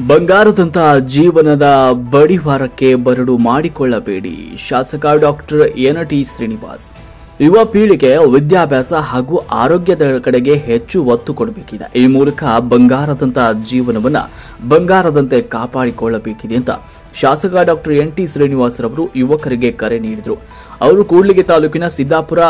ಬಂಗಾರದಂತಹ ಜೀವನದ ಬಡಿವಾರಕ್ಕೆ ಬರಡು ಮಾಡಿಕೊಳ್ಳಬೇಡಿ. ಶಾಸಕ ಡಾಕ್ಟರ್ ಎನ್.ಟಿ. ಶ್ರೀನಿವಾಸ್. ಯುವ ಪೀಳಿಗೆ ವಿದ್ಯಾಭ್ಯಾಸ ಹಾಗೂ ಆರೋಗ್ಯದ ಕಡೆಗೆ ಹೆಚ್ಚು ಒತ್ತು ಕೊಡಬೇಕಿದೆ. ಈ ಮೂಲಕ ಬಂಗಾರದಂತಹ ಜೀವನವನ್ನ ಬಂಗಾರದಂತೆ ಕಾಪಾಡಿಕೊಳ್ಳಬೇಕಿದೆ ಅಂತ ಶಾಸಕ ಡಾಕ್ಟರ್ ಎನ್.ಟಿ. ಶ್ರೀನಿವಾಸ್ ರವರು ಯುವಕರಿಗೆ ಕರೆ ನೀಡಿದರು. ಅವರು ಕೂಡ್ಲಿಗಿ ತಾಲೂಕಿನ ಸಿದ್ದಾಪುರ,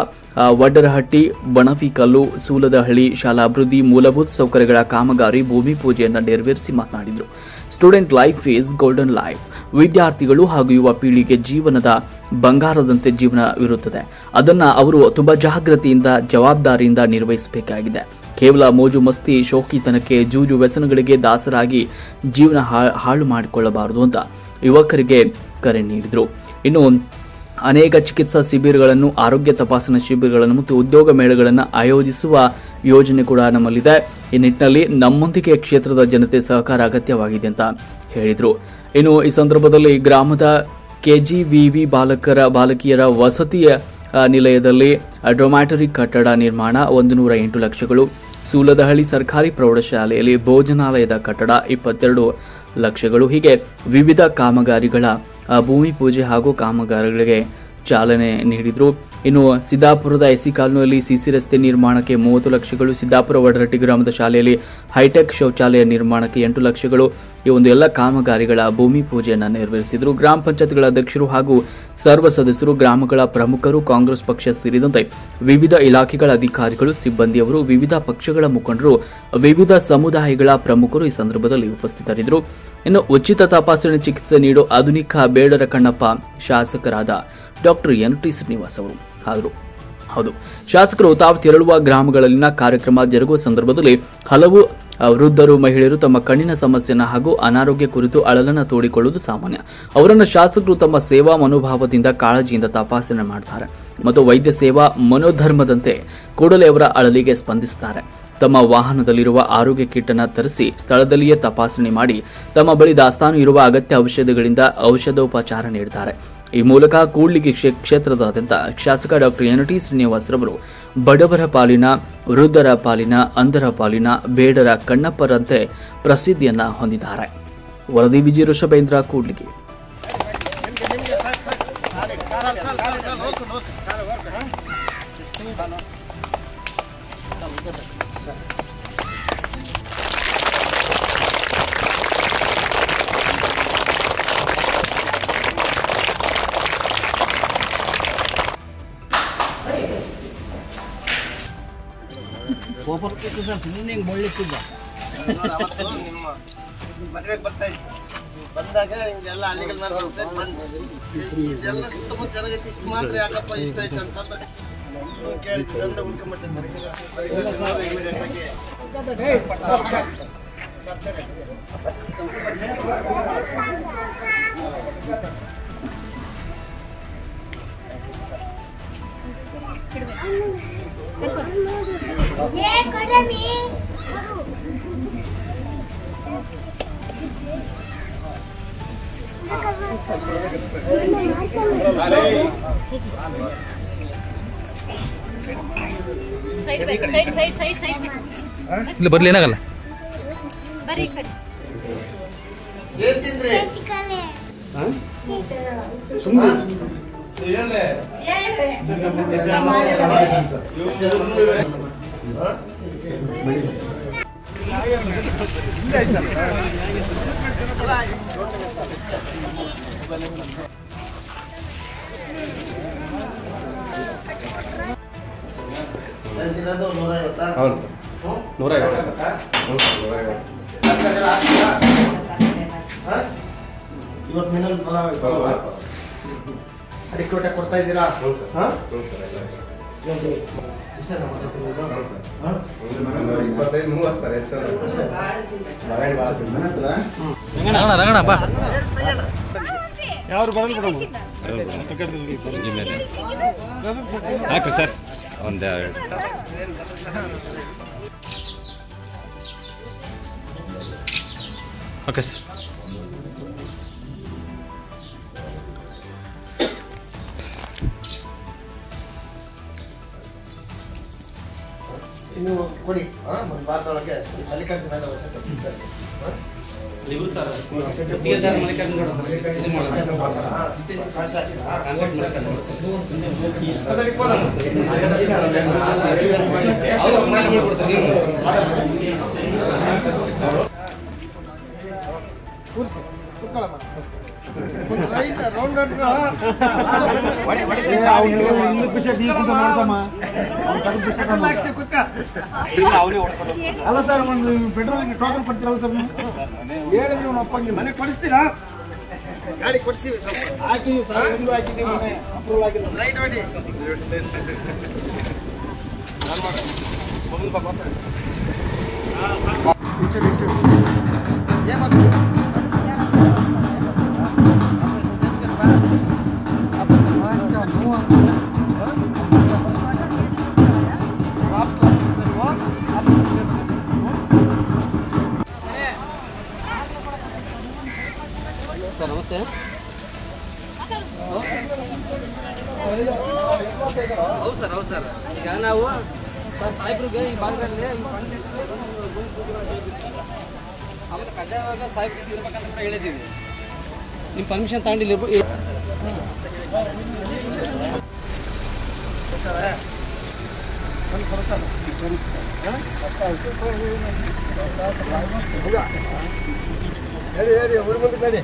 ವಡ್ಡರಹಟ್ಟಿ, ಬಣವಿಕಲ್ಲು, ಸೂಲದಹಳ್ಳಿ ಶಾಲಾ ಅಭಿವೃದ್ಧಿ ಮೂಲಭೂತ ಸೌಕರ್ಯಗಳ ಕಾಮಗಾರಿ ಭೂಮಿ ಪೂಜೆಯನ್ನು ನೆರವೇರಿಸಿ ಮಾತನಾಡಿದರು. Student life is golden life. ವಿದ್ಯಾರ್ಥಿಗಳು ಹಾಗೂ ಯುವ ಪೀಳಿಗೆ ಜೀವನದ ಬಂಗಾರದಂತೆ ಜೀವನವಿರುತ್ತದೆ. ಅದನ್ನ ಅವರು ತುಂಬಾ ಜಾಗೃತಿಯಿಂದ ಜವಾಬ್ದಾರಿಯಿಂದ ನಿರ್ವಹಿಸಬೇಕಾಗಿದೆ. ಕೇವಲ ಮೋಜು ಮಸ್ತಿ, ಶೋಕಿತನಕ್ಕೆ, ಜೂಜು ವ್ಯಸನಗಳಿಗೆ ದಾಸರಾಗಿ ಜೀವನ ಹಾಳು ಮಾಡಿಕೊಳ್ಳಬಾರದು ಅಂತ ಯುವಕರಿಗೆ ಕರೆ ನೀಡಿದರು. ಇನ್ನು ಅನೇಕ ಚಿಕಿತ್ಸಾ ಶಿಬಿರಗಳನ್ನು, ಆರೋಗ್ಯ ತಪಾಸಣಾ ಶಿಬಿರಗಳನ್ನು ಮತ್ತು ಉದ್ಯೋಗ ಮೇಳಗಳನ್ನು ಆಯೋಜಿಸುವ ಯೋಜನೆ ಕೂಡ ನಮ್ಮಲ್ಲಿದೆ. ಈ ನಿಟ್ಟಿನಲ್ಲಿ ನಮ್ಮೊಂದಿಗೆ ಕ್ಷೇತ್ರದ ಜನತೆ ಸಹಕಾರ ಅಗತ್ಯವಾಗಿದೆ ಅಂತ ಹೇಳಿದರು. ಇನ್ನು ಈ ಸಂದರ್ಭದಲ್ಲಿ ಗ್ರಾಮದ ಕೆಜಿವಿವಿ ಬಾಲಕಿಯರ ವಸತಿ ನಿಲಯದಲ್ಲಿ ಡೊಮ್ಯಾಟರಿ ಕಟ್ಟಡ ನಿರ್ಮಾಣ 108 ಲಕ್ಷಗಳು, ಸೂಲದಹಳ್ಳಿ ಸರ್ಕಾರಿ ಪ್ರೌಢಶಾಲೆಯಲ್ಲಿ ಭೋಜನಾಲಯದ ಕಟ್ಟಡ 22 ಲಕ್ಷಗಳು, ಹೀಗೆ ವಿವಿಧ ಕಾಮಗಾರಿಗಳ ಭೂಮಿ ಪೂಜೆ ಹಾಗೂ ಕಾಮಗಾರಿಗಳಿಗೆ ಚಾಲನೆ ನೀಡಿದರು. ಇನ್ನು ಸಿದ್ದಾಪುರದ ಎಸಿ ಕಾಲೋನಿಯಲ್ಲಿ ಸಿಸಿ ರಸ್ತೆ ನಿರ್ಮಾಣಕ್ಕೆ 30 ಲಕ್ಷಗಳು, ಸಿದ್ದಾಪುರ ವಡರಟ್ಟಿ ಗ್ರಾಮದ ಶಾಲೆಯಲ್ಲಿ ಹೈಟೆಕ್ ಶೌಚಾಲಯ ನಿರ್ಮಾಣಕ್ಕೆ 8 ಲಕ್ಷಗಳು, ಈ ಒಂದು ಎಲ್ಲ ಕಾಮಗಾರಿಗಳ ಭೂಮಿ ಪೂಜೆಯನ್ನು ನೆರವೇರಿಸಿದರು. ಗ್ರಾಮ ಪಂಚಾಯತ್ಗಳ ಅಧ್ಯಕ್ಷರು ಹಾಗೂ ಸರ್ವ ಸದಸ್ಯರು, ಗ್ರಾಮಗಳ ಪ್ರಮುಖರು, ಕಾಂಗ್ರೆಸ್ ಪಕ್ಷ ಸೇರಿದಂತೆ ವಿವಿಧ ಇಲಾಖೆಗಳ ಅಧಿಕಾರಿಗಳು, ಸಿಬ್ಬಂದಿಯವರು, ವಿವಿಧ ಪಕ್ಷಗಳ ಮುಖಂಡರು, ವಿವಿಧ ಸಮುದಾಯಗಳ ಪ್ರಮುಖರು ಈ ಸಂದರ್ಭದಲ್ಲಿ ಉಪಸ್ಥಿತರಿದ್ದರು. ಇನ್ನು ಉಚಿತ ತಪಾಸಣೆ ಚಿಕಿತ್ಸೆ ನೀಡೋ ಆಧುನಿಕ ಬೇಡರ ಕಣ್ಣಪ್ಪ ಶಾಸಕರಾದ ಡಾಕ್ಟರ್ ಎನ್.ಟಿ. ಶ್ರೀನಿವಾಸ್ ಅವರು ಹೌದು, ಶಾಸಕರು ತಾವು ತೆರಳುವ ಗ್ರಾಮಗಳಲ್ಲಿನ ಕಾರ್ಯಕ್ರಮ ಜರುಗುವ ಸಂದರ್ಭದಲ್ಲಿ ಹಲವು ವೃದ್ಧರು, ಮಹಿಳೆಯರು ತಮ್ಮ ಕಣ್ಣಿನ ಸಮಸ್ಯೆಯನ್ನು ಹಾಗೂ ಅನಾರೋಗ್ಯ ಕುರಿತು ಅಳಲನ್ನು ತೋಡಿಕೊಳ್ಳುವುದು ಸಾಮಾನ್ಯ. ಅವರನ್ನು ಶಾಸಕರು ತಮ್ಮ ಸೇವಾ ಮನೋಭಾವದಿಂದ, ಕಾಳಜಿಯಿಂದ ತಪಾಸಣೆ ಮಾಡ್ತಾರೆ ಮತ್ತು ವೈದ್ಯ ಸೇವಾ ಮನೋಧರ್ಮದಂತೆ ಕೂಡಲೇ ಅವರ ಅಳಲಿಗೆ ಸ್ಪಂದಿಸುತ್ತಾರೆ. ತಮ್ಮ ವಾಹನದಲ್ಲಿರುವ ಆರೋಗ್ಯ ಕಿಟ್ ಅನ್ನು ತರಿಸಿ ಸ್ಥಳದಲ್ಲಿಯೇ ತಪಾಸಣೆ ಮಾಡಿ ತಮ್ಮ ಬಳಿ ದಾಸ್ತಾನು ಇರುವ ಅಗತ್ಯ ಔಷಧಗಳಿಂದ ಔಷಧೋಪಚಾರ ನೀಡುತ್ತಾರೆ. ಈ ಮೂಲಕ ಕೂಡ್ಲಿಗಿ ಕ್ಷೇತ್ರದಾದ್ಯಂತ ಶಾಸಕ ಡಾಕ್ಟರ್ ಎನ್.ಟಿ. ಶ್ರೀನಿವಾಸ್ ರವರು ಬಡವರ ಪಾಲಿನ, ವೃದ್ಧರ ಪಾಲಿನ, ಅಂಧರ ಪಾಲಿನ ಬೇಡರ ಕಣ್ಣಪ್ಪರಂತೆ ಪ್ರಸಿದ್ಧಿಯನ್ನ ಹೊಂದಿದ್ದಾರೆ. ವರದಿ ವಿಜಯ ಋಷಭೇಂದ್ರ, ಕೂಡ್ಲಿಗಿ. ಸರ್ ಸುಮ್ಮನೆ ಹಿಂಗೆ ಬಳ್ಳಿತ್ತಿದ್ದ ಮದುವೆಗೆ ಬರ್ತಾ ಇತ್ತು. ಬಂದಾಗ ಹಿಂಗೆಲ್ಲ ಹಳ್ಳಿಗಳ ಮೇಲೆ ಇದೆಲ್ಲ ಸುತ್ತಮುತ್ತ ಚೆನ್ನಾಗೈತಿ, ಇಷ್ಟು ಮಾತ್ರ ಯಾಕಪ್ಪ ಇಷ್ಟ ಐತೆ ಅಂತಂದ ಕೇಳಿ ಗಂಡ ಉಳ್ಕೊಂಬಿಟ್ಟಿದ್ದಾರೆ. ಇಲ್ಲ ಬರ್ಲಿ, ಏನಾಗಲ್ಲ. ಏನ್ ತಿಂದ್ರಿ? ಇವತ್ತು ಮಿನಲ್ ಅಡಿಕೆ ಊಟ ಕೊಡ್ತಾ ಇದ್ದೀರಾ? ಯಾರು ಬರಲ್ಲ ಹಾಕ್ರಿ ಸರ್ ಒಂದು ಓಕೆ ಸರ್. ಇನ್ನು ಕೊಡಿ, ಒಂದು ವಾರದೊಳಗೆ ಮಲ್ಲಿಕಾರ್ಜುನ ವಸತಿ ಅಲ್ಲ ಸರ್, ಒಂದು ಪೆಟ್ರೋಲ್ ಟೋಕನ್ ಕೊಡ್ತೀರಲ್ಲ ಸರ್? ಹೇಳಿದ್ರೆ ನೀವು ಒಪ್ಪಂಗಿಲ್ಲ. ಮನೆ ಕೊಡಿಸ್ತೀರಾ? ಗಾಡಿ ಕೊಡ್ತೀವಿ, ಹಾಕಿದೀವಿ ಸರ್, ಒಂದು ಹಾಕಿದೀವಿ, ಮನೆ ಅಪ್ರೂವಲ್ ಆಗಿಲ್ಲ. ರೈಟ್ ಮಾಡಿ. ಸರ್ ನಮಸ್ತೆ. ಹೌದು ಸರ್ ಈಗ ನಾವು ಸರ್ ಸಾಹೇಬ್ರಿಗೆ ಈ ಭಾಗದಲ್ಲಿ ಆಮೇಲೆ ಕಡ್ಡಾಯವಾಗ ಸಾಹೇಬ್ರಿಗೆ ಇರ್ಬೇಕಂತ ಕೂಡ ಹೇಳಿದ್ದೀವಿ. ನಿಮ್ಮ ಪರ್ಮಿಷನ್ ತಗೊಂಡಿಲ್ಲ. ಹೇಳಿ ಊರು ಮುಂದೆ ನಡಿ.